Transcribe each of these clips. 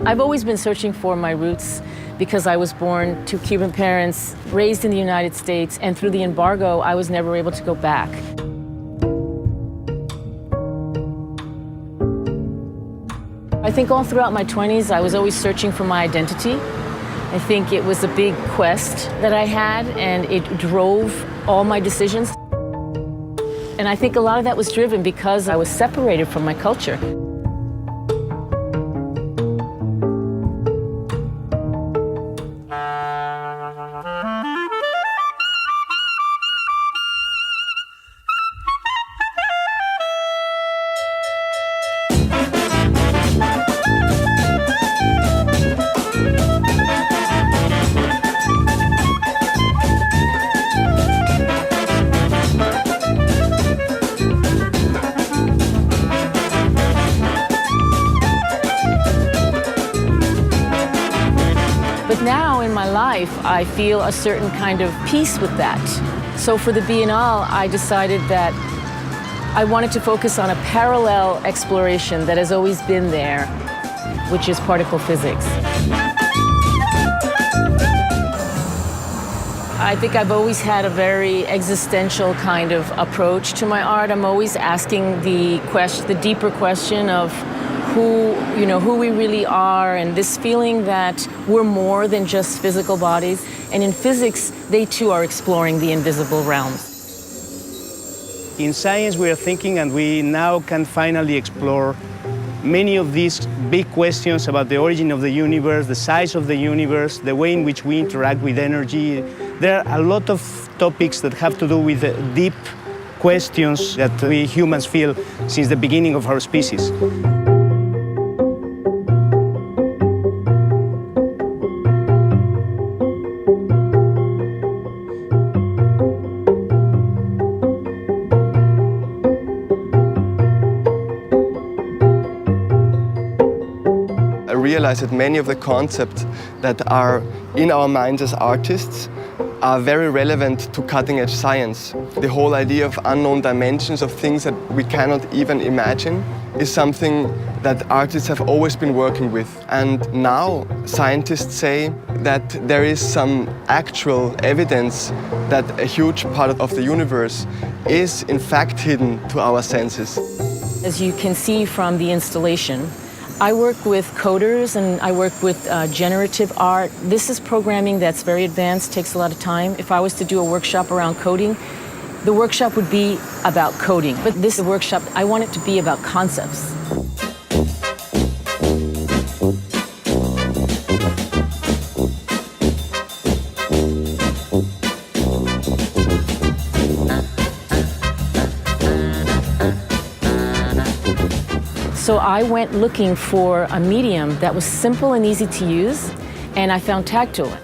I've always been searching for my roots because I was born to Cuban parents, raised in the United States, and through the embargo, I was never able to go back. I think all throughout my 20s, I was always searching for my identity. I think it was a big quest that I had, and it drove all my decisions. And I think a lot of that was driven because I was separated from my culture. Now in my life, I feel a certain kind of peace with that. So for the Biennale, I decided that I wanted to focus on a parallel exploration that has always been there, which is particle physics. I think I've always had a very existential kind of approach to my art. I'm always asking the deeper question of who we really are, and this feeling that we're more than just physical bodies. And in physics, they too are exploring the invisible realms. In science, we are thinking, and we now can finally explore many of these big questions about the origin of the universe, the size of the universe, the way in which we interact with energy. There are a lot of topics that have to do with the deep questions that we humans feel since the beginning of our species. I realize that many of the concepts that are in our minds as artists are very relevant to cutting-edge science. The whole idea of unknown dimensions, of things that we cannot even imagine, is something that artists have always been working with. And now scientists say that there is some actual evidence that a huge part of the universe is in fact hidden to our senses. As you can see from the installation, I work with coders and I work with generative art. This is programming that's very advanced, takes a lot of time. If I was to do a workshop around coding, the workshop would be about coding. But this workshop, I want it to be about concepts. So I went looking for a medium that was simple and easy to use, and I found tactile.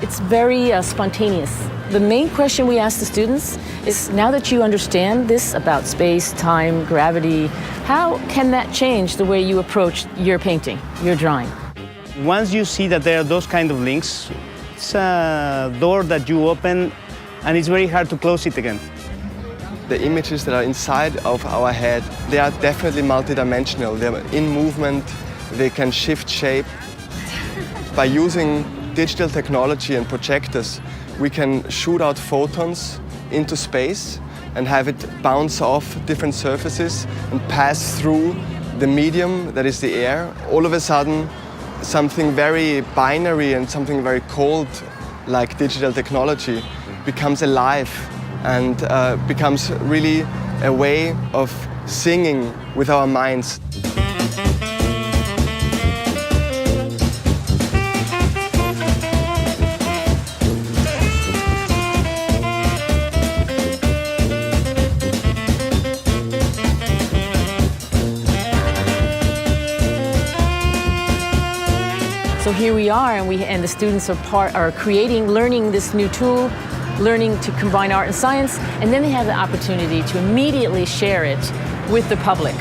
It's very spontaneous. The main question we ask the students is, now that you understand this about space, time, gravity, how can that change the way you approach your painting, your drawing? Once you see that there are those kind of links, it's a door that you open and it's very hard to close it again. The images that are inside of our head, they are definitely multidimensional. They're in movement, they can shift shape. By using digital technology and projectors, we can shoot out photons into space and have it bounce off different surfaces and pass through the medium that is the air. All of a sudden, something very binary and something very cold, like digital technology, becomes alive and becomes really a way of singing with our minds. So here we are, and the students are learning this new tool, learning to combine art and science, and then they have the opportunity to immediately share it with the public.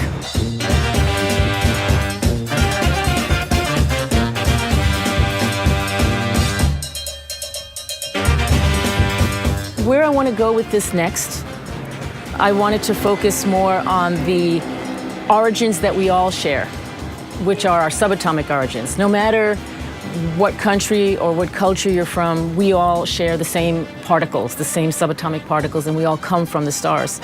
Where I want to go with this next, I wanted to focus more on the origins that we all share. which are our subatomic origins. No matter what country or what culture you're from, we all share the same particles, the same subatomic particles, and we all come from the stars.